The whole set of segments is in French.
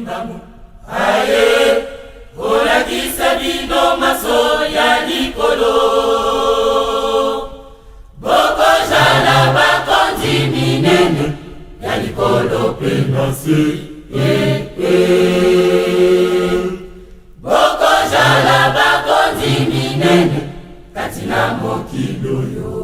mamu aye olakisa bino maso ya likolo boko jala bakonzi minene ya likolo pena se boko jala bakonzi minene katina mokili oyo.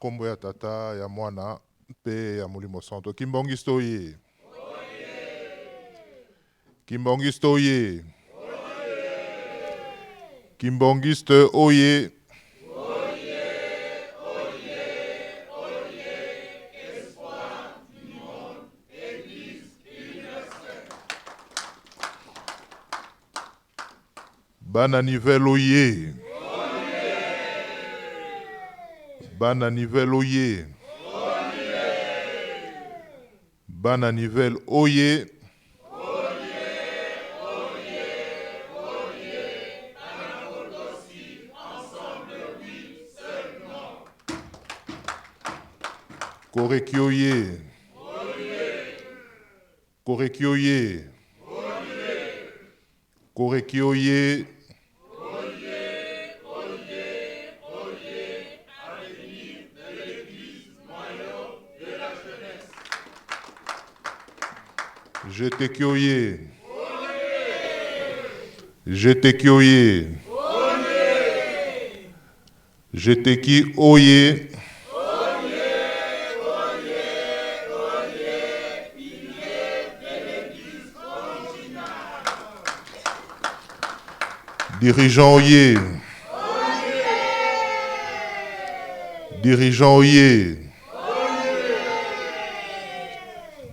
kombo ya tata ya mwana pe ya molimo santo. Kimbongisto ye. Kimbongisto oye. Kimbongiste oye. Espoir du monde, Église universelle. Bananivel oye. Bananivel oye. Bananivel oye. Korekioye. Korekioye. Korekioye. Jetekioye. Jetekioye. Jeteki oye. Dirigeant oye. Dirigeant oye.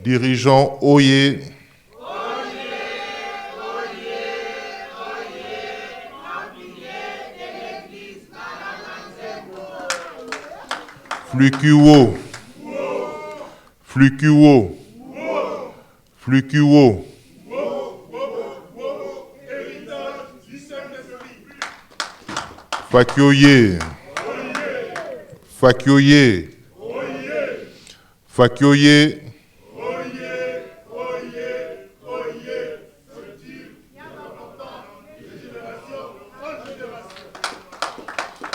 Dirigeant oye. Flucuo. Flucuo. Flucuo. Fakioye. Fakioye. Fakioye.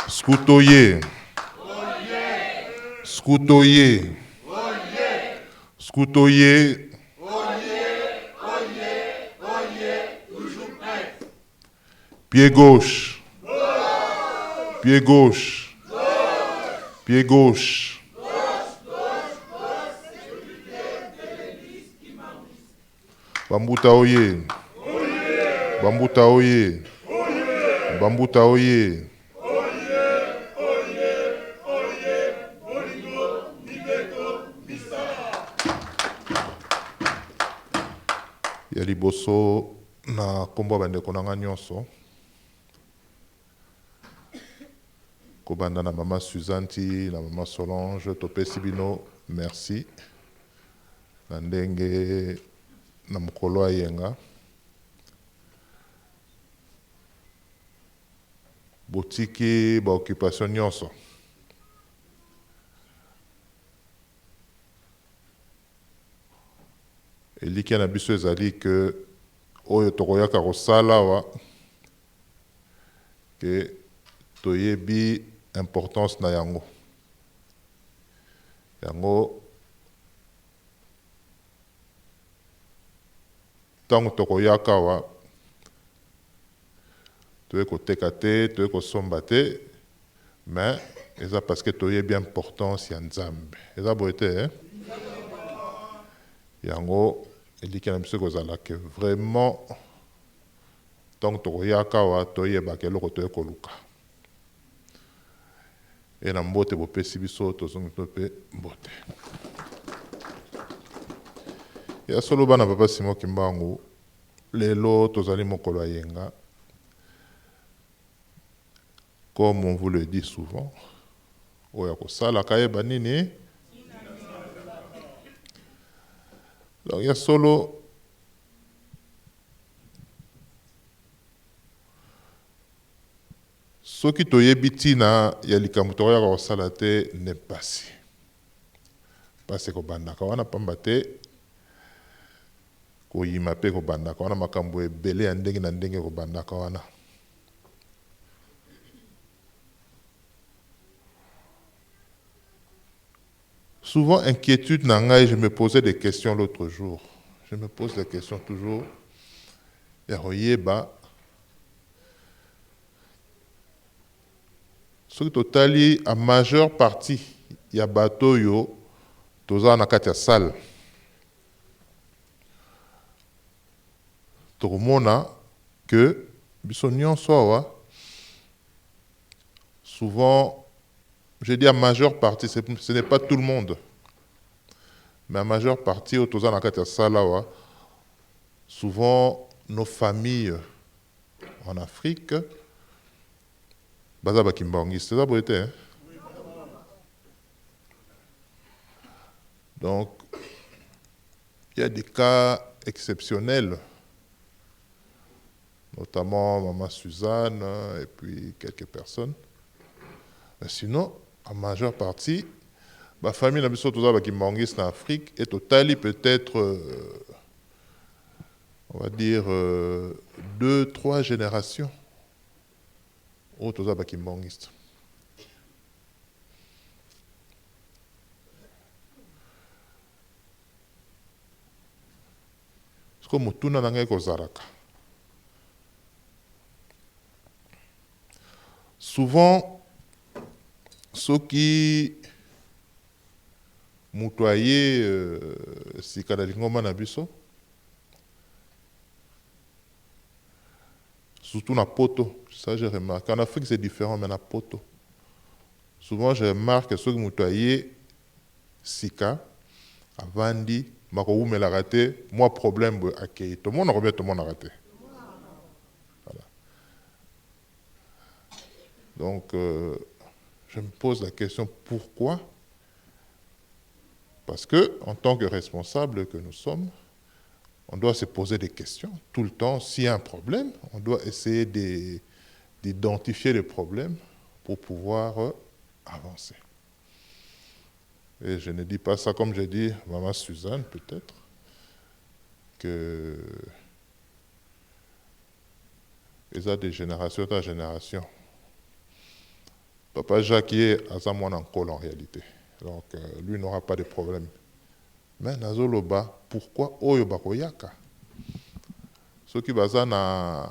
Scoutoye. Scoutoye. Scoutoye. Pied gauche. Pied gauche. Pied gauche. Bambuta oye. Bambuta oye. Bambuta oye. Ya liboso na kombo bandeko nanga nyonso. Kobanda na mama Suzanti, na mama Solange, topesi bino merci. Na ndenge na mokolo ayenga. Botiki ba occupation nyonso. Eliki na biso ezali ke oyo tokoyaka kosala wa ke toyebi importance na yango. Yango tango tokoyaka wa toye koteka te, toye kosomba te, mais eza parce que toyebi importance ya Nzambe. Eza boye te, yango eliki na biso kozala ke vraiment tango tokoyaka wa toyebaka eloko toye koluka. Et na mbote bopesi biso tozongi tope mbote. Ya solo bana papa Simon Kimbangu lelo tozali mokolo ayenga. Comme on vous le dit souvent, oya kosala kayeba nini. Donc ya solo soki toyebi tina ya likambo tokoyaka kosala te ne pasi. Pasi kobandaka wana pamba te koyima pe kobandaka wana makambo ebele ya ndenge na ndenge kobandaka wana. Souvent inquiétude nanga, je me posais des questions l'autre jour. Je me pose des questions toujours. Ya royeba soki totali a majeure partie ya bato yo toza na kati ya salle tokomona que biso nyonso awa souvent je dis à majeure partie ce n'est pas tout le monde mais à majeure partie oyo toza na kati ya salle awa souvent nos familles en Afrique baza bakimbangiste eza boye te hein? Donc il y a des cas exceptionnels, notamment Maman Suzanne et puis quelques personnes. Mais sinon, en majeure partie, la famille n'a pas de en Afrique et totali peut-être, on va dire, 2-3 générations au toza bakimbangiste. Comme mutuna nangai kozaraka. Souvent, ceux qui mutoyer sikadalingoma na biso, surtout na poto, ça j'ai remarqué. En Afrique c'est différent, mais na poto. Souvent je remarque que ceux qui mutoyer sika, avandi, mako me la raté, moi problème accueilli. Tout le monde revient, tout le monde a raté. Voilà. Donc, je me pose la question pourquoi? Parce que, en tant que responsable que nous sommes, on doit se poser des questions tout le temps. S'il y a un problème, on doit essayer d'identifier le problème pour pouvoir avancer. Et je ne dis pas ça comme je dis Maman Suzanne, peut-être, que ils ont des générations en génération. Papa Jacques est à mon encore en réalité. Donc, lui n'aura pas de problème. Mais Nazoloba, pourquoi Oyo Bakoyaka? Ceux qui basent na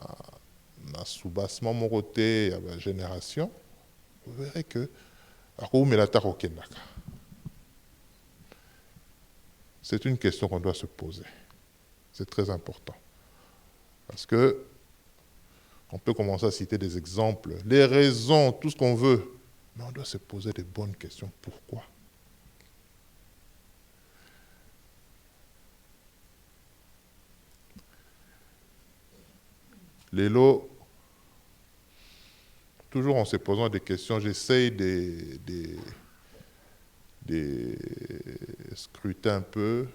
soubassement mon côté, la génération, vous verrez que c'est une question qu'on doit se poser. C'est très important. Parce que on peut commencer à citer des exemples, les raisons, tout ce qu'on veut, mais on doit se poser des bonnes questions. Pourquoi? Les lots, toujours en se posant des questions, j'essaye de scruter un peu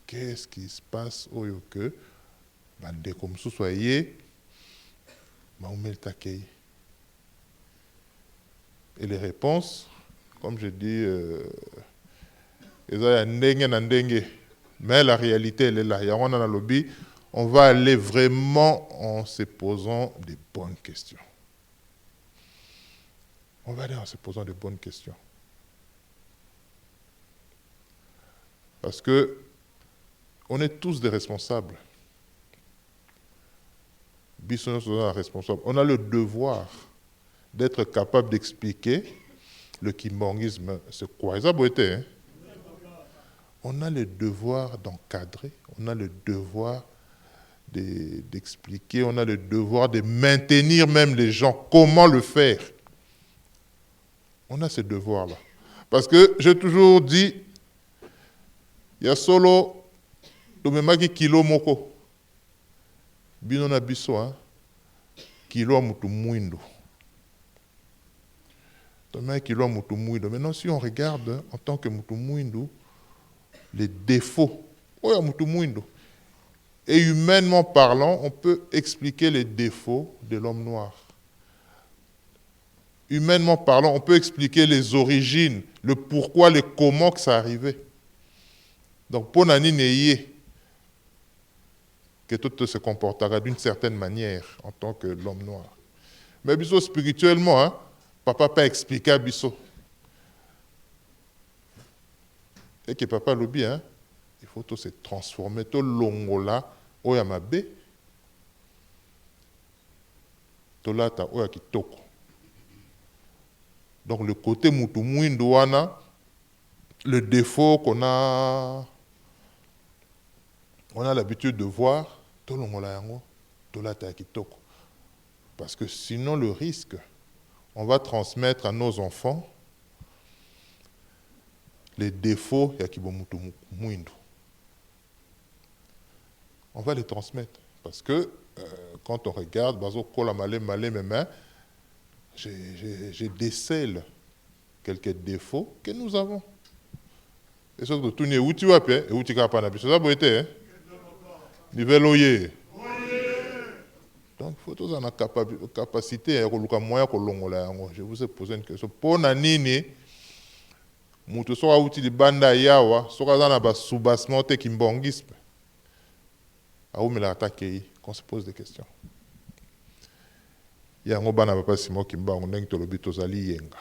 qu'est-ce qui se passe au Yoke, comme vous soyez, et les réponses, comme je dis, mais la réalité elle est là. On va aller vraiment en se posant des bonnes questions. On va aller en se posant des bonnes questions. Parce que on est tous des responsables. On a le devoir d'être capable d'expliquer le kimbangisme, c'est quoi? Hein? On a le devoir d'encadrer, on a le devoir d'expliquer, on a le devoir de maintenir même les gens. Comment le faire? On a ce devoir-là. Parce que j'ai toujours dit, il y a solo, domemaki kilo moko. Bino na biso, hein? Kilo mutu muindo. Domemaki kilo mutu muindo. Maintenant, si on regarde en tant que mutu muindo, les défauts, oh, mutu muindo. Et humainement parlant, on peut expliquer les défauts de l'homme noir. Humainement parlant, on peut expliquer les origines, le pourquoi, le comment que ça arrivait. Donc, pour Nani Neye, que tout se comportera d'une certaine manière en tant que l'homme noir. Mais biso spirituellement, hein, papa pas expliqué à biso. Et que papa l'a dit, hein, il faut tout se transformer, tout longola, oyamabe, tout lata oyakitoko. Donc le côté mutu muindo wana, le défaut qu'on a l'habitude de voir, parce que sinon le risque, on va transmettre à nos enfants les défauts. On va les transmettre. Parce que quand on regarde, je décèle quelques défauts que nous avons. Et sauf que tout n'est où tu vas payer, et où tu vas pas n'habiter. Ça peut être, donc, il faut tous avoir la capacité, je vous ai posé une question. Pour Nanini, mutu soka uti di banda yawa, soka zana ba soubassement te kimbongisme. Aoumela attaqué, qu'on se pose des questions. Yango bana papa simo kimbango ndenge tolobi tozali yenga.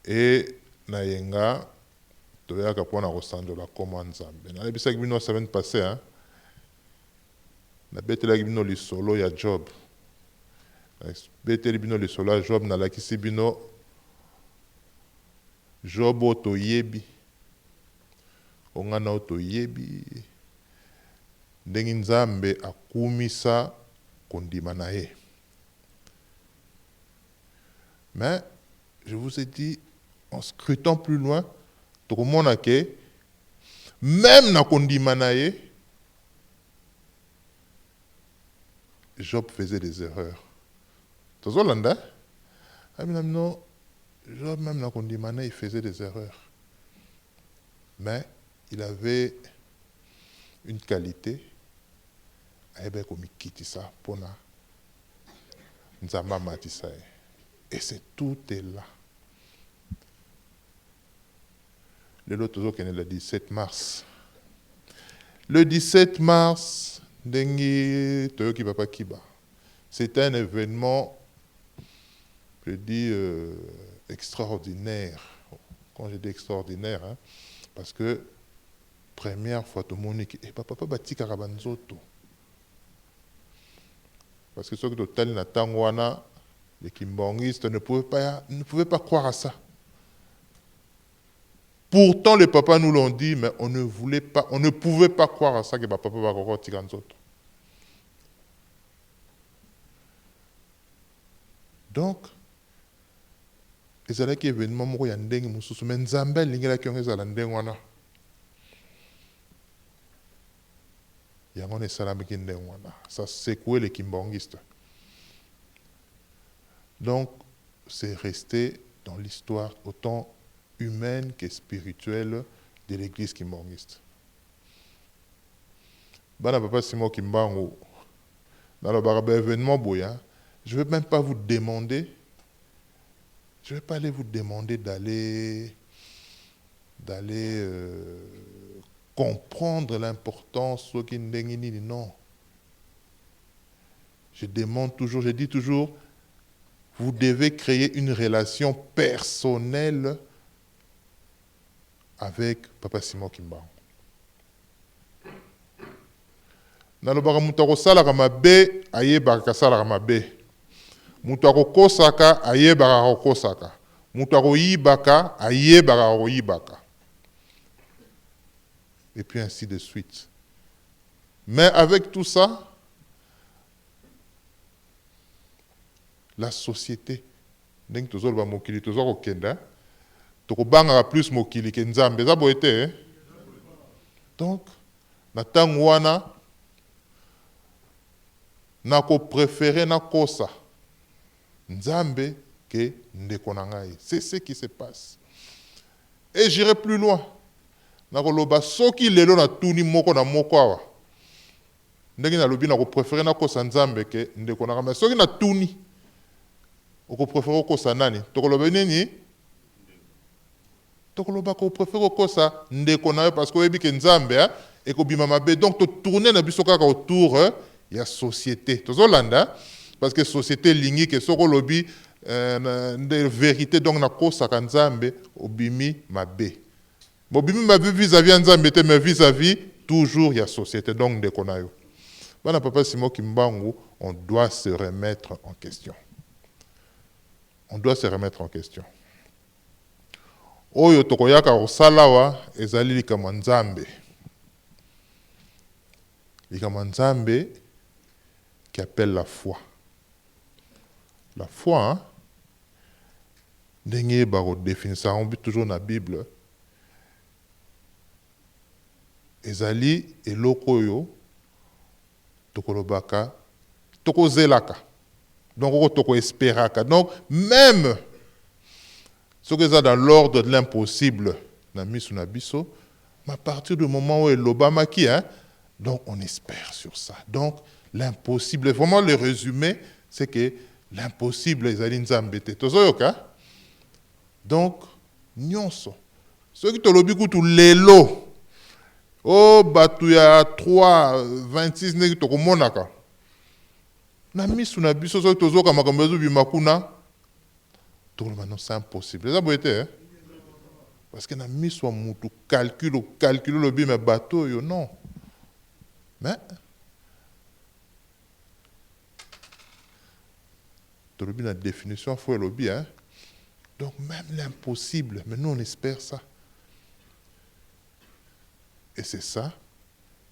Et na yenga toyaka pona kosandola koma nzambe. Na lebisaki bino semaine passée, hein. Na betelaki bino lisolo ya Job. Na beteli bino lisolo ya Job na lakisi bino Job otoyebi. Ongana otoyebi. Ndenge nzambe akumisa kondima na ye. Mais je vous ai dit, en scrutant plus loin, tout le monde a que même na kondima na ye, Job faisait des erreurs. Tu vois l'anda? Non, Job même na kondima na il faisait des erreurs. Mais il avait une qualité. Et c'est tout est là. Le 17 mars. Le 17 mars, c'était un événement, je dis, extraordinaire. Quand je dis extraordinaire, hein, parce que première fois, tout le monde dit, papa bati karabanzoto. Parce que ceux qui total na tangwana, les kimbongistes ne pouvaient pas croire à ça. Pourtant, les papas nous l'ont dit, mais on ne pouvait pas croire à ça que papa va encore tiganzoto. Donc, les alaki événement moko ya ndenge mususu, mais nzambe lingela ki ngeza ndenge wana. Ça secouait les kimbongistes. Donc, c'est resté dans l'histoire autant humaine que spirituelle de l'église kimbongiste. Bana papa Simon Kimbango, dans le événement boya, je ne vais même pas vous demander, je ne vais pas aller vous demander d'aller comprendre l'importance de non. Je dis toujours, vous devez créer une relation personnelle avec Papa Simon Kimbango. Nalobaka mutako salaka mabe ayebaka salaka mabe. Mutako kosaka ayebaka kosaka. Mutako yibaka ayebaka yibaka. Et puis ainsi de suite. Mais avec tout ça, la société, ndenge tozoloba mokili tozwa kokenda, tokobanga plus mokili ke nzambe eza boye te. Donc, na tango wana nako préféré na kosa nzambe ke ndeko na ngai. C'est ce qui se passe. Et j'irai plus loin. Nakoloba soki lelo na tuni moko na moko awa. Ndenge na lobi nako préféré na kosa nzambe ke ndeko na ngai. Mais soki na tuni oko préféré kosa nani? Tokoloba nini? Tokoloba ko préféré kosa ndeko na yo parce que oyebi ke nzambe e ko bima mabe. Donc to tourner na biso kaka autour ya société. Tozolanda parce que société lingi ke soko lobi de vérité donc na kosa ka nzambe obimi mabe. Bobimi mabe vis-à-vis nzambe te mais vis-à-vis toujours ya société donc ndeko na yo. Bana papa Simon Kimbangu, on doit se remettre en question. On doit se remettre en question. oyo tokoyaka kosalawa ezali likambo ya Nzambe. Likambo ya Nzambe qui appelle la foi. La foi, ndenge bako définir on vit toujours na Bible. Ezali eloko oyo tokolobaka tokozelaka. Donc toko esperaka. Donc même ce que ça dans l'ordre de l'impossible, na misu na biso, mais à partir du moment où l'Obama qui hein, donc on espère sur ça. Donc l'impossible, vraiment le résumé, c'est que l'impossible ezali Nzambe te. Tozoyoka. Donc nyonso. Ceux qui tolobi kutu lelo, oh batu ya 3 26 negi tokomonaka. Na misu na biso so tozoka makambo ezobima kuna. Tout le monde, c'est impossible. C'est ça, hein? Parce que na miso mutu calcule le bien mais bateau yo non. Mais tout le bien la définition faut le bien. Hein? Donc même l'impossible, mais nous on espère ça. Et c'est ça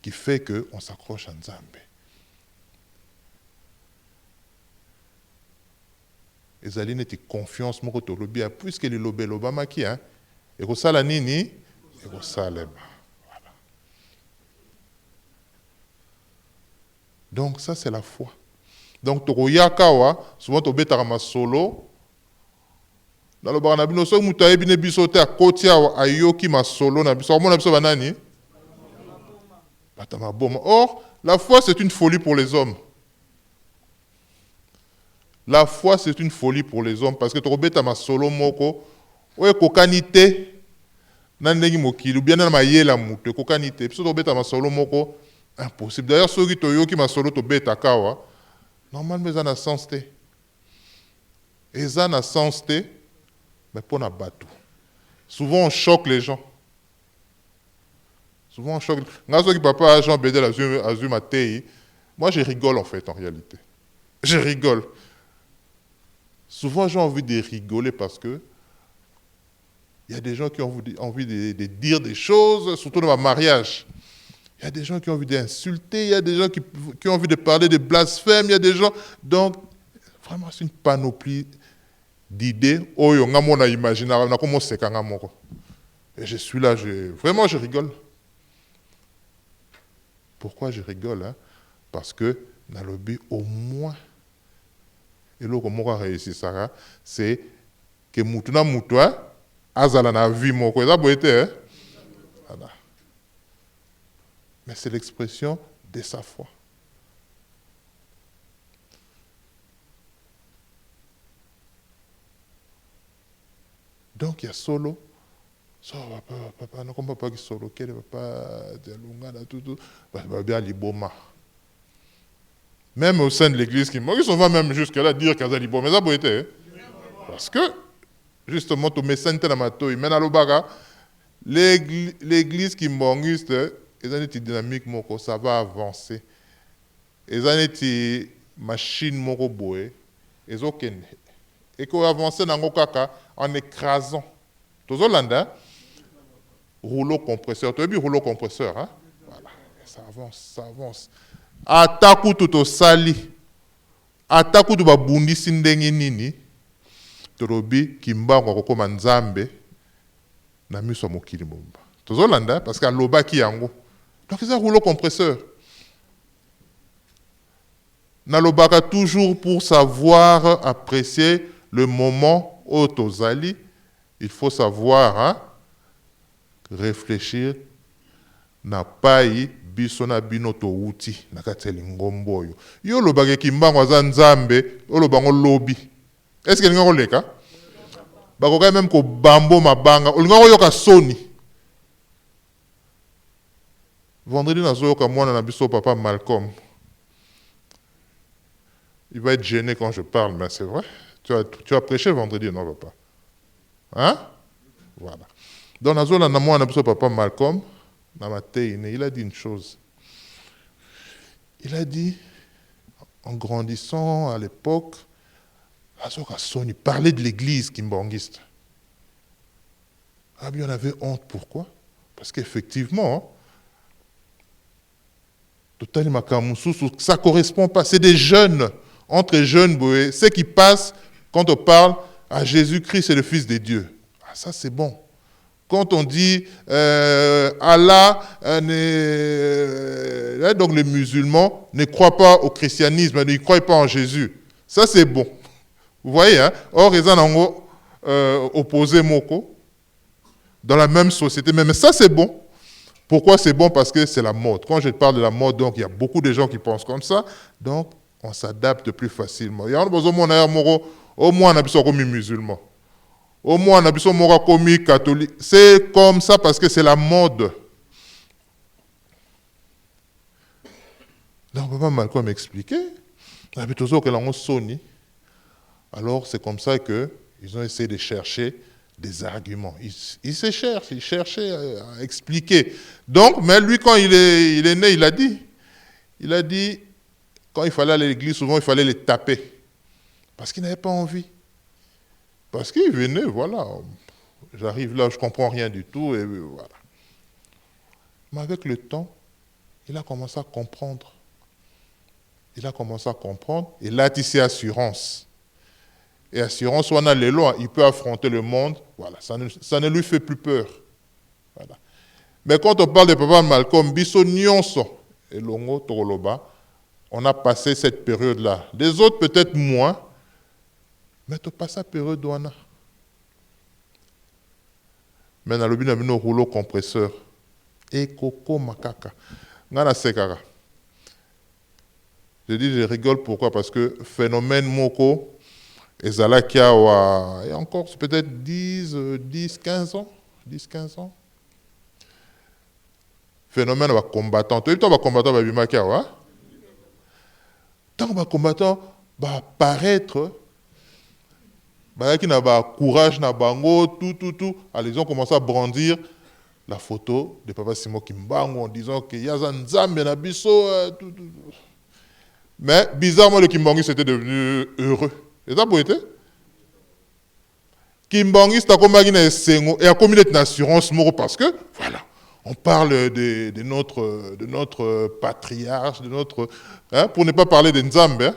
qui fait que on s'accroche à Nzambe. Ezali neti confiance moko to lobi puisque le lobé l'Obama qui hein et ko sala nini et ko salema. Voilà. Donc ça c'est la foi. Donc to yakawa souvent to betaka masolo na lobaka na bino so mutu ayebi ne biso te akoti awa ayoki masolo na biso mona biso banani batama boma. Or la foi c'est une folie pour les hommes. La foi, c'est une folie pour les hommes parce que tu as ma solo moko, ou kokanite, nandengi mokili, ou bien na mayela mutu, kokanite, puis tu as ma solo moko, impossible. D'ailleurs, ceux qui ont ma solo to beta kawa, normalement, ils ont un sens te. Ils ont un sens te, mais pour na batou. Souvent, on choque les gens. Souvent, on choque. Quand ceux qui papa Jean Bédel Azuma Tei, moi, je rigole en fait, en réalité. Je rigole. Souvent, j'ai envie de rigoler parce que il y a des gens qui ont envie de dire des choses, surtout dans ma mariage. Il y a des gens qui ont envie d'insulter, il y a des gens qui ont envie de parler de blasphème, il y a des gens... Donc, vraiment, c'est une panoplie d'idées. Oh, yo, ngamo na imaginaire, na komo seka ngamo. Et je suis là, vraiment, je rigole. Pourquoi je rigole hein? Parce que, dans le but, au moins... Et là, comment on a réussi ça, c'est que Moutuna Moutoua, Azala na vie, mon quoi, ça peut être, voilà. Mais c'est l'expression de sa foi. Donc il y a solo, papa, non, comme papa qui solo, quel papa, dialonga, tout, bien liboma. Même au sein de l'église, ils sont même jusqu'à là dire qu'ils ont dit bon, mais ça peut être. Parce que, justement, tout mes saints dans ma toile, mais dans le baga, l'église qui m'enguste, ils ont une dynamique, ça va avancer. Ils ont une machine, ils ont aucune. Et qu'on avance dans le caca en écrasant. Tous les Hollandais, rouleau compresseur. Tu as vu rouleau compresseur, hein? Voilà, ça avance. Ataku tuto sali, ataku tu babundi sindenge nini, torobi kimba kwa kokoma Nzambe na miso mokili momba. Tozolanda parce que loba ki yango. Donc c'est un rouleau compresseur. Na lobaka toujours pour savoir apprécier le moment où tozali, il faut savoir hein, réfléchir na pai biso na bino to uti na kateli ngombo oyo yo lobake kimbango aza Nzambe olobango lobi est-ce que linga koleka bakoka même ko bambo mabanga olinga koyoka soni vendredi nazoyoka mwana na biso papa Malcolm il va être gêné quand je parle mais c'est vrai tu as prêché vendredi non papa hein voilà donc nazola na mwana na biso papa Malcolm. Il a dit une chose. Il a dit, en grandissant à l'époque, il parlait de l'église kimbangiste. Rabbi en avait honte. Pourquoi? Parce qu'effectivement, ça ne correspond pas. C'est des jeunes, entre jeunes, ceux qui passent quand on parle à Jésus-Christ, c'est le Fils de Dieu. Ah, ça, c'est bon. Quand on dit Allah, donc les musulmans ne croient pas au christianisme, ne croient pas en Jésus. Ça, c'est bon. Vous voyez, hein? Or, ils ont opposé Moko dans la même société. Mais ça, c'est bon. Pourquoi c'est bon? Parce que c'est la mode. Quand je parle de la mode, donc il y a beaucoup de gens qui pensent comme ça. Donc, on s'adapte plus facilement. Il y a au moins on a besoin comme musulman. Au moins on a besoin comme catholique. C'est comme ça parce que c'est la mode. Donc, Papa Malcolm m'expliquait. Alors, c'est comme ça qu'ils ont essayé de chercher des arguments. Ils se cherchent, ils cherchaient à expliquer. Donc, mais lui, quand il est né, il a dit, quand il fallait aller à l'église, souvent, il fallait les taper. Parce qu'il n'avait pas envie. Parce qu'il venait, voilà, j'arrive là, je ne comprends rien du tout, et voilà. Mais avec le temps, il a commencé à comprendre. Il a commencé à comprendre, et là, il a assurance. Et assurance, on a les lois, il peut affronter le monde, voilà, ça ne lui fait plus peur. Voilà. Mais quand on parle de Papa Malcolm, Bisso Nyonso et Longo Toroloba, on a passé cette période-là. Les autres, peut-être moins, mais tu passes cette période où on a. Mais dans le but, on a un rouleau compresseur. Et coco makaka. Ngana sekara. Je dis, je rigole, pourquoi? Parce que phénomène Moko, et Zalakia, il y a encore peut-être 10, 15 ans. 10, 15 ans. Phénomène va combattant. Tu vois, combattant va bimakia, ouais? Tant que combattant va apparaître, qui n'a pas courage, n'a pas tout. Alors, ils ont commencé à brandir la photo de Papa Simon Kimbangu en disant qu'il y a un Nzambe na biso, tout. Mais bizarrement, le Kimbangu s'était devenu heureux. Et ça, pour être Kimbangu, c'est comme un et a commis une assurance parce que, voilà, on parle de notre patriarche, pour ne pas parler de Nzambe, hein,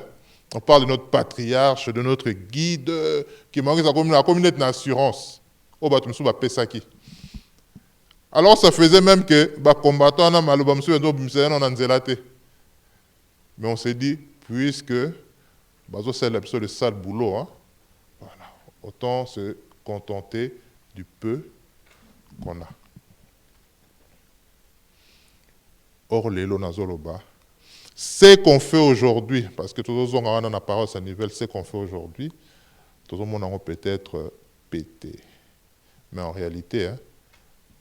on parle de notre patriarche, de notre guide, Kimbangu, ça a commis une assurance. Alors, ça faisait même que les combattants ont mal mais on s'est dit, puisque c'est le sale boulot, hein, voilà, autant se contenter du peu qu'on a. Or, l'élo nazoloba, ce qu'on fait aujourd'hui, parce que tous les gens ont la parole à niveau, ce qu'on fait aujourd'hui, tout le monde a peut-être pété. Mais en réalité,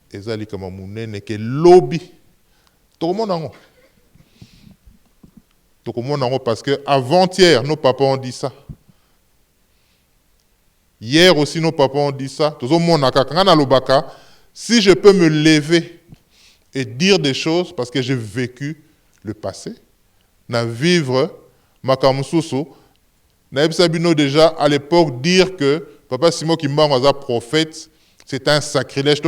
ezali comme n'est que lobby. Tout le monde a. Tout le monde a parce que avant-hier, nos papas ont dit ça. Hier aussi, nos papas ont dit ça. Tout le monde a. Si je peux me lever et dire des choses, parce que j'ai vécu le passé, vivre Makamususu, déjà à l'époque dire que Papa Simon Kimbangu prophète, c'est un sacrilège.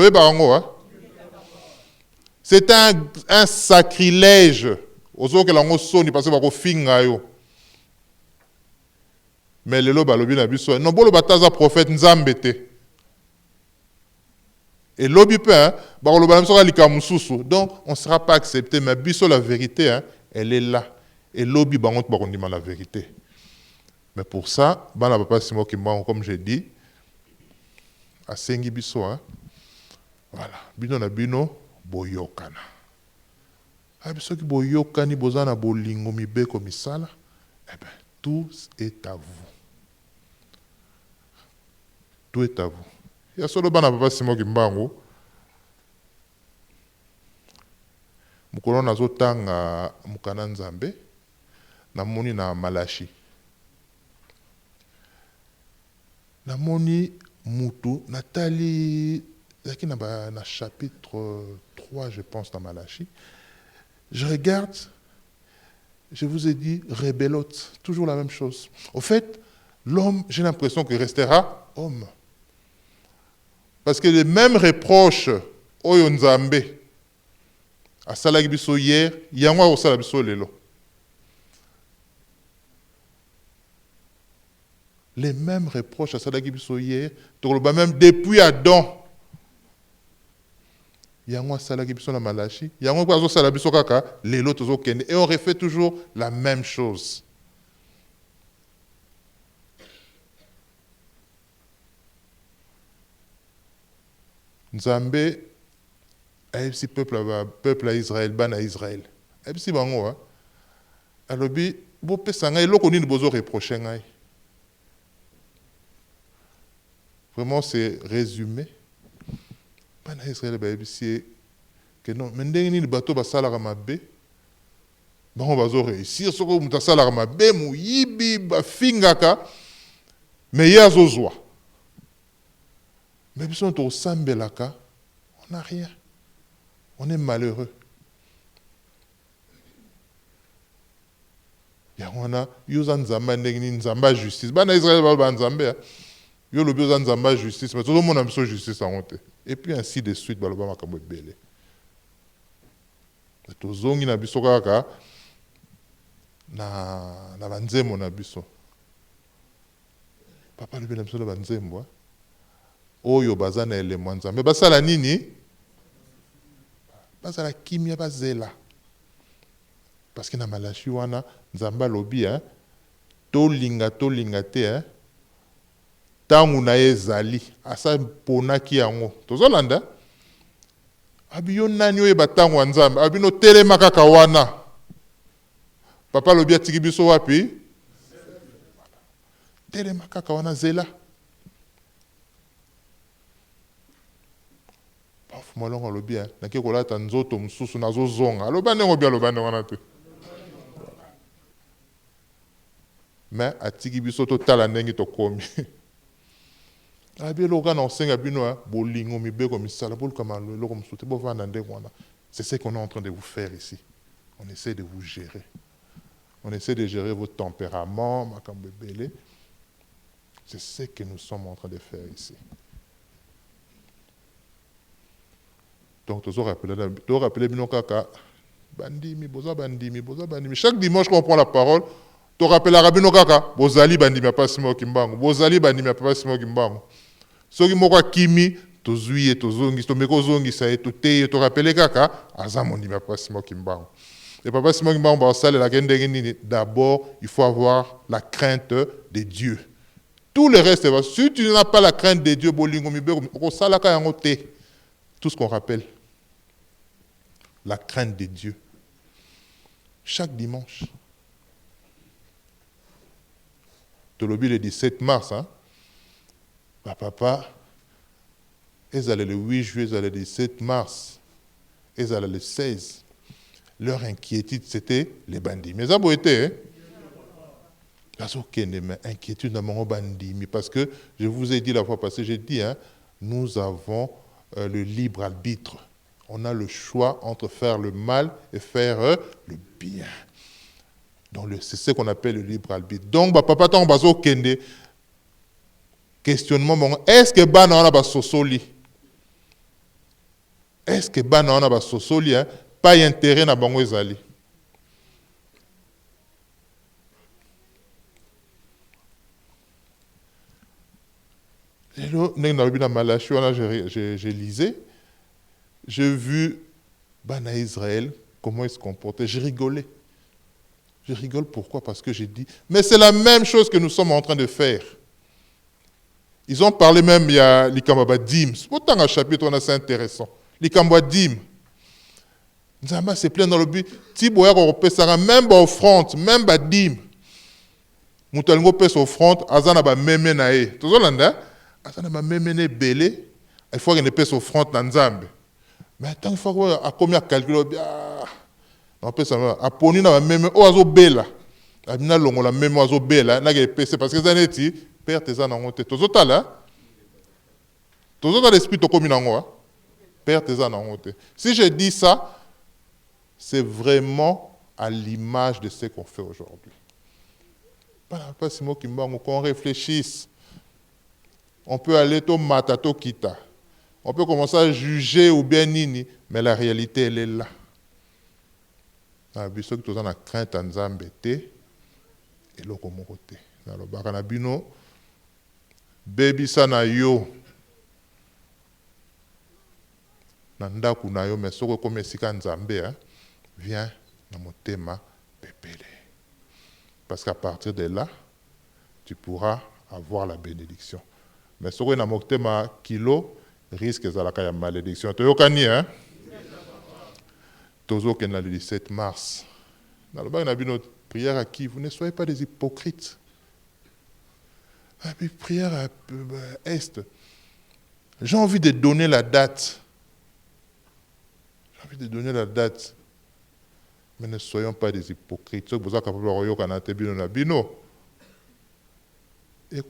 C'est un sacrilège. Mais le loba lobi na biso non bolo bataza prophète nzambete et lobi pe ba loba na lika mususu donc on sera pas accepté mais biso la vérité elle est là et lobi bangot ba kondima la vérité mais pour ça bana papa Simon Kimbangu comme j'ai dit asengi biso voilà bino na bino boyokana biso ki boyokani bozana bolingo mibeko misala ben tout est à vous. Tout est à vous. Il y a solo bana papa Simon Kimbangu. Mukolo nazotanga mukana nzambe namoni na Malachi. Namoni mutu Nathalie zaki na chapitre 3 je pense dans Malachi. Je regarde. Je vous ai dit, rébellote, toujours la même chose. Au fait, l'homme, j'ai l'impression qu'il restera homme. Parce que les mêmes reproches, oyo nzambe, asalaki biso hier, yango akosala biso lelo. Les mêmes reproches asalaki biso hier, tokoloba même depuis Adam. Yango asalaki biso na Malachi, yango kwa azosala biso kaka lelo tozokende, et on refait toujours la même chose. Nzambe ayebisi peuple à Israël, bana Israël. Ayebisi bango, alobi bopesa ngai eloko nini bozo reprocher ngai. Vraiment c'est résumé. Bana Israël bayebisi que non, mais ndenge nini bato basalaka mabe, bango bazo réussir, soko mutu asalaka mabe, muyibi, bafingaka, mais ye azozwa. Mais biso tosambelaka, on n'a rien. On est malheureux. Yahwana, yoza nzamba ndenge nini nzamba justice. Bana Israël ba nzambe, yo lobi yoza nzamba justice, mais tout le monde a besoin de justice en honte. Et puis ainsi de suite, baloba makambo ebele. Tozongi na biso kaka na banzembo na biso. Papa lobi na biso na banzembo, oyo baza na elemo nzambe basala nini? Basala kimia bazela. Parce que na Malachi wana nzambe alobi tolinga te tangu na ezali asa ponaki yango tozolanda abiyo nani oyeba tangu nzambe abino telema kaka wana. Papa lobi atiki biso wapi? Telema kaka wana zela. Molongo lobi nake kolata nzoto mususu nazozonga aloba ndenge bia aloba ndenge wana te. Mais atiki biso totala ndenge tokomi. Abi loka na osenga bino bolingo mibeko misala boluka maloko mususu te bovanda ndenge wana. C'est ce qu'on est en train de vous faire ici. On essaie de vous gérer. On essaie de gérer votre tempérament, makambo ebele. C'est ce que nous sommes en train de faire ici. Donc, tu dois rappeler bino kaka bandimi, boza bandimi. Chaque dimanche quand on prend la parole, tu rappelleras bino kaka bozali bandimi apa simo kimbango, bozali bandimi apa simo kimbango. Soki moko kimi tozuye tozongi, to meko zongi sa et te to rappeler kaka azamondimi apa simo kimbango. Et papa simo kimbango ba sala la kende nini, d'abord, il faut avoir la crainte de Dieu. Tout le reste, si tu n'as pas la crainte de Dieu, bolingo mibeko ko sala ka yango te. Tout ce qu'on rappelle. La crainte de Dieu. Chaque dimanche. Tolobi le 17 mars, papa, ils allaient le 8 juillet, ils allaient le 17 mars, ils allaient le 16. Leur inquiétude, c'était les bandits. Mais ça a été, inquiétude dans mon bandit. Parce que, je vous ai dit la fois passée, j'ai dit, nous avons le libre arbitre. On a le choix entre faire le mal et faire le bien. Donc, c'est ce qu'on appelle le libre arbitre. Donc, papa, tant bazo kende, questionnement, est-ce que bana on a ba sosoli? Est-ce que bana on a ba sosoli, pas intérêt na bango ezali? Je lisais, j'ai vu Bana Israël, comment ils se comportaient. J'ai rigolé. Je rigole pourquoi? Parce que j'ai dit, mais c'est la même chose que nous sommes en train de faire. Ils ont parlé même, il y a l'Ikambaba Dim. Pourtant, un chapitre, c'est intéressant. L'Ikambaba Dim. Nzamba se plaint dans le but, Tiboya Européen, même offrande, même Dim. Moutalgo pèse offrande, Azana ba meme nae. Tout ça, là, Azana ba meme ne belé, il faut qu'il ne pèse offrande dans Nzambe. Mais tant qu'il faut qu'on combien calculer, on peut savoir, à poni na même oiseau bella, à mina longo la même oiseau bella, n'a que PC parce que ça n'est pas père tes ans en honte. Tous autres là, tous autres l'esprit to comme nango, père tes ans en honte. Si je dis ça, c'est vraiment à l'image de ce qu'on fait aujourd'hui. Pas si moi qui m'en qu'on réfléchisse. On peut aller au matato kita. on peut commencer à juger ou bien nini, mais la réalité, elle est là. Ceux qui ont crainte en Zambété, et l'autre côté. Dans le baranabino, baby sana yo, nanda kunayo, mais ce que comme sika Nzambé, vient dans mon thème pépélé. Parce qu'à partir de là, tu pourras avoir la bénédiction. Mais ce que dans mon thème kilo, risque de la malédiction. Tu as Tozo qui est le 17 mars. Dans le bas, il y a notre prière à qui? Vous ne soyez pas des hypocrites. Et puis, prière à Est. J'ai envie de donner la date. J'ai envie de donner la date. Mais ne soyons pas des hypocrites. C'est pour ça que vous avez dit bino. Et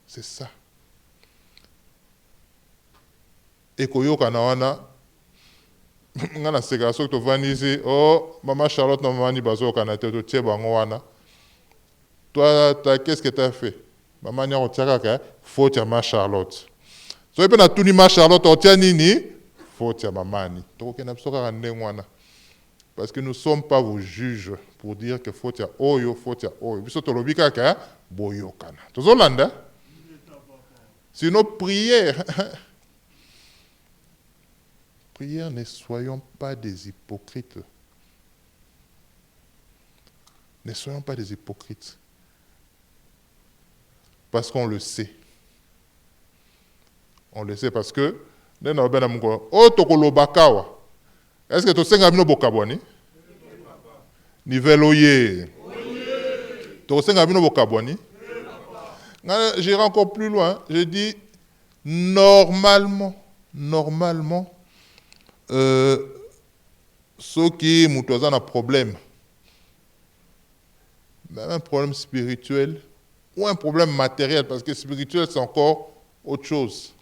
c'est ça. Et que ngana seka so to vani ici oh maman Charlotte na maman ni bazo kana te to tie bango wana toi qu'est-ce que tu as fait maman ni otiaka ka faute ya ma Charlotte so epe na tuni ma Charlotte otia nini faute ya maman ni to kena bisoka ka ndengwana parce que nous sommes pas vos juges pour dire que faute ya oyo biso to lobika ka boyokana tozolanda sinon prière. Prière, ne soyons pas des hypocrites. Ne soyons pas des hypocrites. Parce qu'on le sait. On le sait parce que, est-ce que tu sais que bokabwani? Niveloye. Tu sais que bokabwani? J'irai encore plus loin. Je dis, normalement, ceux qui ont un problème, même un problème spirituel ou un problème matériel, parce que spirituel c'est encore autre chose.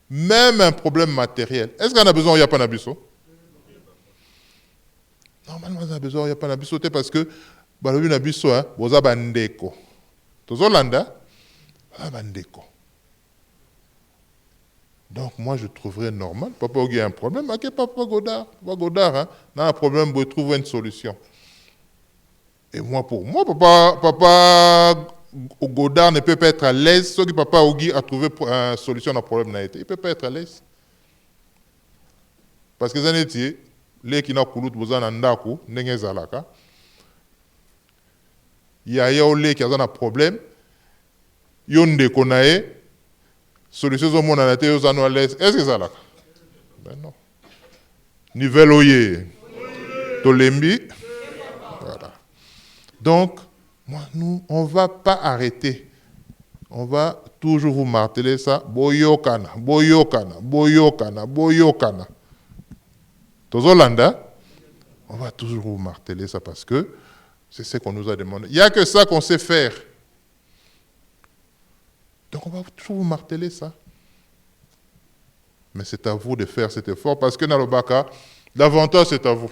Même un problème matériel. Est-ce qu'on a besoin de Yapanabiso? Normalement, on a besoin de Yapanabiso parce que Balobi Nabiso, vous avez bandeko. Tous Hollanda, bandeko. Donc, moi, je trouverais normal. Papa, il y a un problème. Ok, Papa Godard, hein, dans un problème, vous trouvez une solution. Et moi, pour moi, Papa Godard ne peut pas être à l'aise. Sauf que Papa Ogi a trouvé une solution à un problème. Il ne peut pas être à l'aise. Parce que les gens les qui n'ont pas de il y a les qui ont un problème. Il y a des connaissances. Solution au monde à l'aise. Est-ce que ça là? Ben non. Niveloye. Tolembi. Voilà. Donc, nous, on ne va pas arrêter. On va toujours vous marteler ça. Boyokana. Tozolanda. On va toujours vous marteler ça parce que c'est ce qu'on nous a demandé. Il n'y a que ça qu'on sait faire. Donc on va toujours vous marteler ça. Mais c'est à vous de faire cet effort parce que dans le Baka, l'avantage c'est à vous.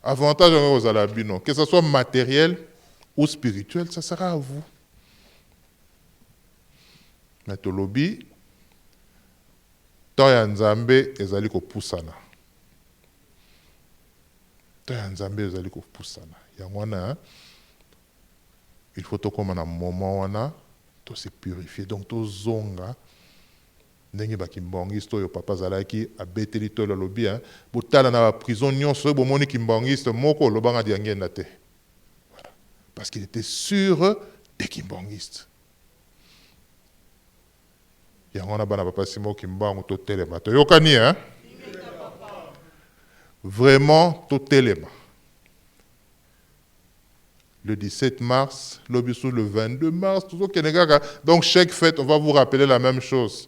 Avantage aux alabino, que ce soit matériel ou spirituel, ça sera à vous. Mais to lobby, Toya Nzambe ezali ko pusana. Toya Nzambe ezali ko pusana. Yangwana, il faut to comme un moment wana. To se purifier donc to zonga ndenge bakimbangiste oyo papa zalaki abeteli to la lobi botala na prison nyonso bomoni kimbangiste moko lobanga di ngenda te voilà parce qu'il était sûr des kimbangistes yango na bana papa simo kimbango to telema to yokani vraiment to telema. Le 17 mars, le 22 mars, tout ça. Donc, chaque fête, on va vous rappeler la même chose.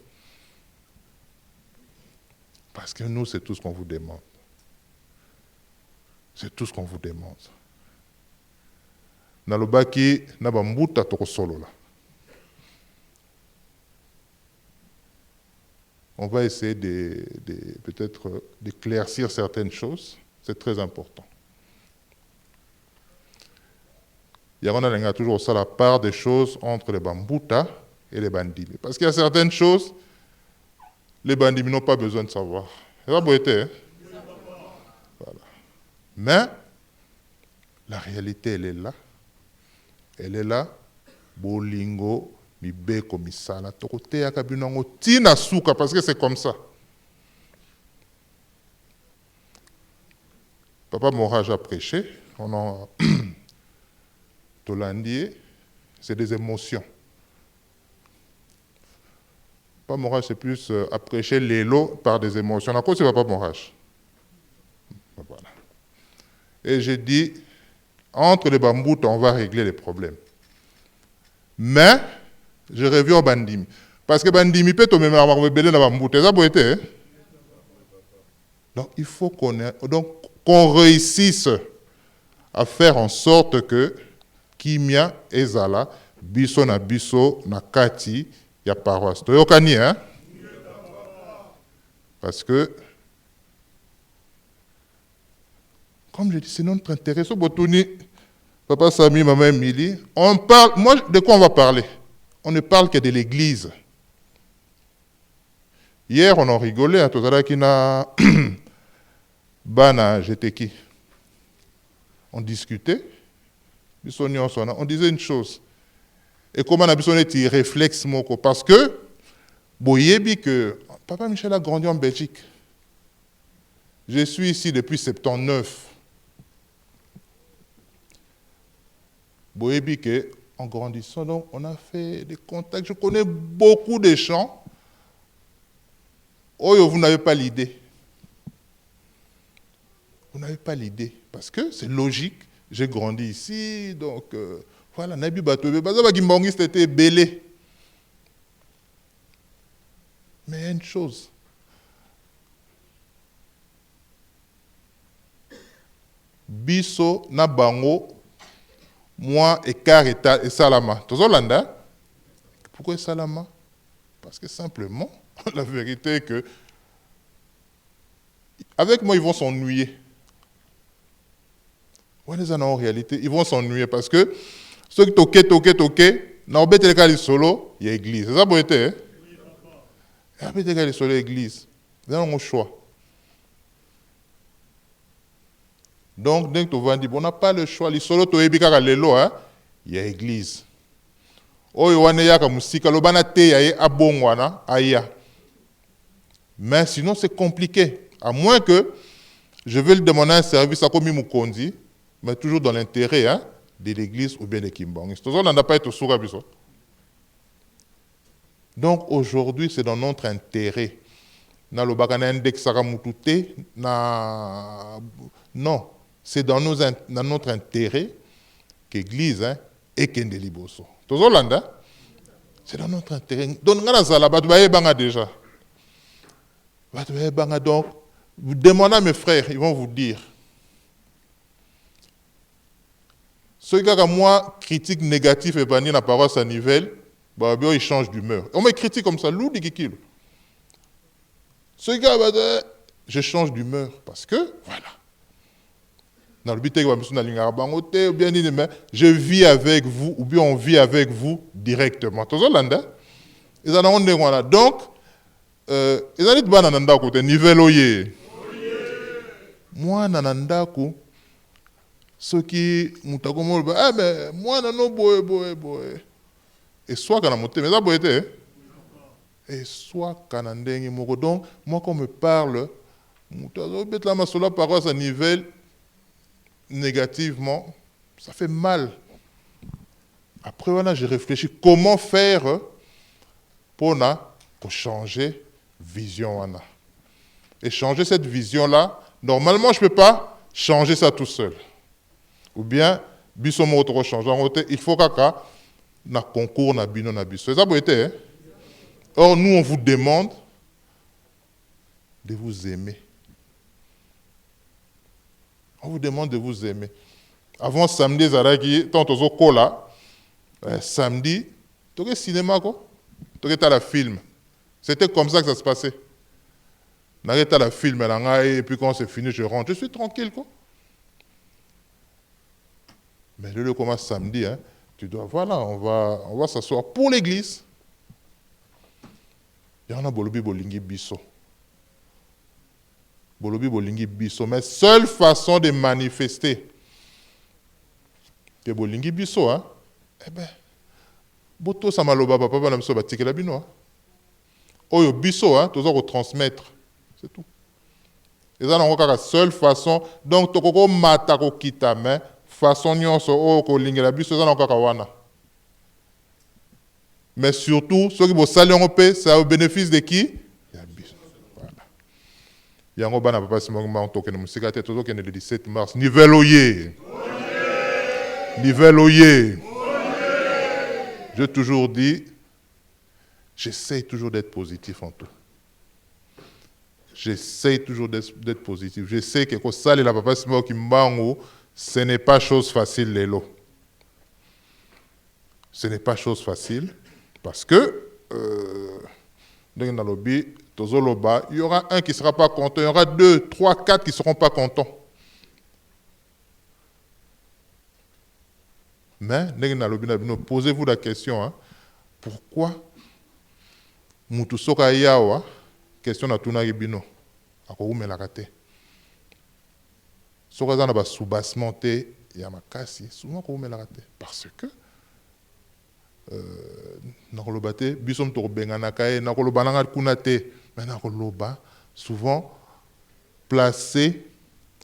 Parce que nous, c'est tout ce qu'on vous demande. C'est tout ce qu'on vous demande. Nalobaki, nabambuta toko solo là. On va essayer peut-être d'éclaircir certaines choses. C'est très important. Il y a toujours ça la part des choses entre les bambouta et les bandits. Parce qu'il y a certaines choses, les bandits n'ont pas besoin de savoir. C'est ça, beauté, hein? Voilà. Mais, la réalité, elle est là. Elle est là. Bolingo, mibeko, misala, tokote ya kabinongo, tina souka, parce que c'est comme ça. Papa Morage a prêché, on a Tolandier, c'est des émotions. Papa Morage, c'est plus à prêcher l'élo par des émotions. À quoi c'est Papa Morage? Voilà. Et j'ai dit, entre les bambous, on va régler les problèmes. Mais, je reviens au bandimi. Parce que bandimi peut te même avoir belé dans bambou. C'est ça, beauté? Donc, il faut qu'on réussisse à faire en sorte que Kimia et Zala, biso na kati, ya paroisse. Toyokani, hein? Parce que, comme je dis, c'est notre intérêt. So Botoni, Papa Sami, Maman Emily, on parle, moi, de quoi on va parler? On ne parle que de l'église. Hier, on en rigolait, hein, tout à l'heure, qui n'a Bana, j'étais qui? On discutait, on disait une chose. Et comment on a besoin d'être réflexe, moko? Parce que, boyebi que Papa Michel a grandi en Belgique. Je suis ici depuis 79. Boyebi que, en grandissant, donc, on a fait des contacts. Je connais beaucoup de gens. Oh, vous n'avez pas l'idée. Vous n'avez pas l'idée. Parce que c'est logique. J'ai grandi ici, donc voilà. Nabi Batobe, Bazaba Gimbongi, c'était belé. Mais il y a une chose. Biso, Nabango, moi, Ekar et Salama. Tozolanda. Pourquoi Salama? Parce que simplement, la vérité est que, avec moi, ils vont s'ennuyer. En réalité, ils vont s'ennuyer parce que ceux qui toquent, dans le solo, il y a l'église. C'est ça pour être, hein? Il y a solo l'église. C'est un choix. Donc, dès que tu vas dire, on n'a pas le choix, les solo, il y a l'église. Oh, il y a musique, mais sinon, c'est compliqué. À moins que je veuille demander un service à comme Mukondi, mais toujours dans l'intérêt, hein, de l'église ou bien de Kimbangis. On n'a pas été sourd. Donc aujourd'hui, c'est dans notre intérêt. Non, c'est dans notre intérêt qu'Église, hein, et Kende Liboso. C'est dans notre intérêt. Donc, déjà. Donc, vous demandez à mes frères, ils vont vous dire. Ceux qui ont moi critique négative et banni la parole à Nivelle, ils changent d'humeur. On me critique comme ça, loup dit qu'il. Ceux qui ont je change d'humeur parce que, voilà. Dans le but je vis avec vous, ou bien on vit avec vous directement. Donc, ils ont dit que Nivelle oye. Moi, nanandaku. Ceux qui mais moi non boy et soit quand monté mais ça boyete et soit quand ndengi moko. Donc moi quand on me parle mutazo bet la masola parole à Nivelle négativement, ça fait mal. Après voilà, j'ai réfléchi comment faire pour changer vision et changer cette vision là. Normalement je peux pas changer ça tout seul. Ou bien, biso mo trop changer. Il faut qu'à na concours na bino na biso. C'est ça pour être. Or, nous, on vous demande de vous aimer. On vous demande de vous aimer. Avant samedi, Zaraki, tant aux cola, samedi, tu as cinéma quoi? Tu as la film. C'était comme ça que ça se passait. Tu as la film, et puis quand c'est fini, je rentre. Je suis tranquille quoi. Mais le commence samedi, hein, tu dois, voilà, on va s'asseoir pour l'église. Il y en a bolobi bolingi biso. Bolobi bolingi biso. Mais seule façon de manifester que bolingi biso, hein, eh bien, boto samaloba papa bana biso batikela bino. Oyo biso, hein, tozo retransmettre. C'est tout. Et ça, c'est la seule façon. Donc, tokoko mata ko kita, mais façon nyonso o ko lingela biso, ça c'est wana. Mais surtout, ceux qui vont saluer en paix, c'est au bénéfice de qui? Voilà. Yango bana papa simon toke na musika te tozo le 17 mars. Niveloyer. Niveloyer. J'ai toujours dit, j'essaie toujours d'être positif en tout. J'essaie toujours d'être positif. Je sais que quand ça, la papa Simon qui m'bango, ce n'est pas chose facile, Lélo. Ce n'est pas chose facile, parce que, dans le lobby, il y aura un qui ne sera pas content, il y aura 2, 3, 4 qui ne seront pas contents. Mais, posez-vous la question, hein, pourquoi Mutusoka Yawa, question na tuna bino akoumela kate soka za na ba soubassement te ya makasi souvent akoumela kate parce que nakoloba te biso mto bengana kae nakoloba nanga kuna te mais nakoloba souvent placer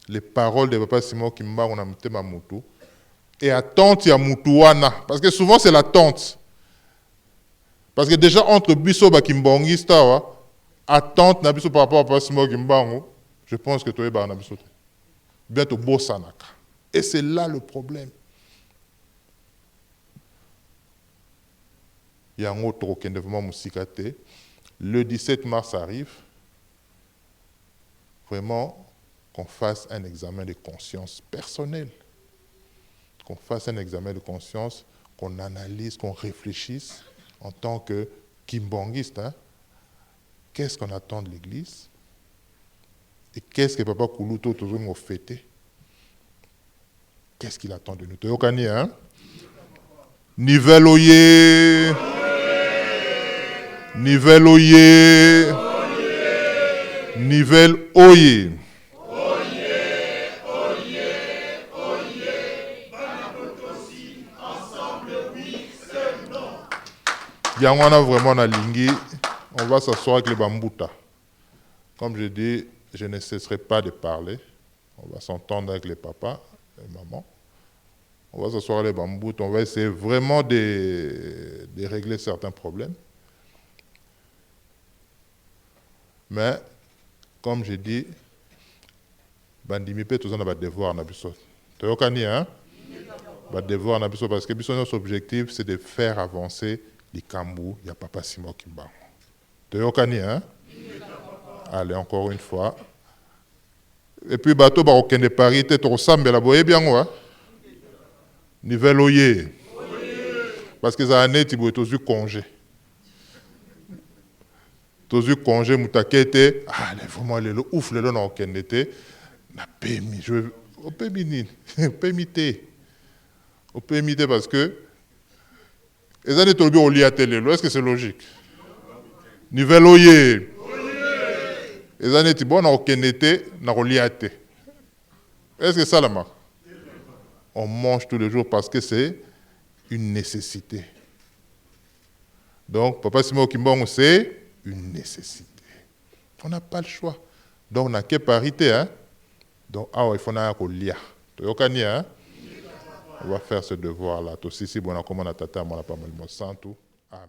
les paroles de papa Simon Kimbango na mutema mutu et attente ya mutu wana parce que souvent c'est l'attente parce que déjà entre biso ba kimbongista wa attente na biso par rapport à papa Simon Kimbango, je pense que tu es na biso. Bientôt bossanaka. Et c'est là le problème. Il y a un autre vraiment musikate. Le 17 mars arrive. Vraiment qu'on fasse un examen de conscience personnel. Qu'on fasse un examen de conscience, qu'on analyse, qu'on réfléchisse en tant que kimbangiste, hein. Qu'est-ce qu'on attend de l'Église? Et qu'est-ce que Papa Koulouto toujours nous fêté? Qu'est-ce qu'il attend de nous? Toyokani, hein? Niveloyer! Niveloyer! Nivel oye! Yangwana vraiment na lingi. On va s'asseoir avec les bamboutas. Comme je dis, je ne cesserai pas de parler. On va s'entendre avec les papas et mamans. On va s'asseoir avec les bamboutas. On va essayer vraiment de régler certains problèmes. Mais, comme je dis, bandimipe tous on a des devoirs na biso. Toyokani, hein? Des devoirs na biso parce que notre objectif c'est de faire avancer les Kambou, il y a papa Simon Kimbango. Toyokani, hein? Allez, encore une fois. Et puis, bateau, bah, aucun de Paris, t'es au Sambe, la boye bien, ouais. Niveloyer. Parce que ça a été, tu as eu congé. Tu as eu congé, moutakete. Ah, vraiment, le ouf, le n'a aucun été. Na PMI, je veux. Au PMI, PMI, au PMI, parce que. Et ça, n'est au lié à télé. Est-ce que c'est logique? Niveloyer. Et ça n'est bon, n'a aucun été, n'a relié à té. Est-ce que ça la marque? On mange tous les jours parce que c'est une nécessité. Donc, papa Simon Kimbango, c'est une nécessité. On n'a pas le choix. Donc, on n'a que parité, hein? Donc, il faut qu'on lia. Hein? On va faire ce devoir-là. Tout si bon, on a tata, on a pas mal de sang, tout. Amen.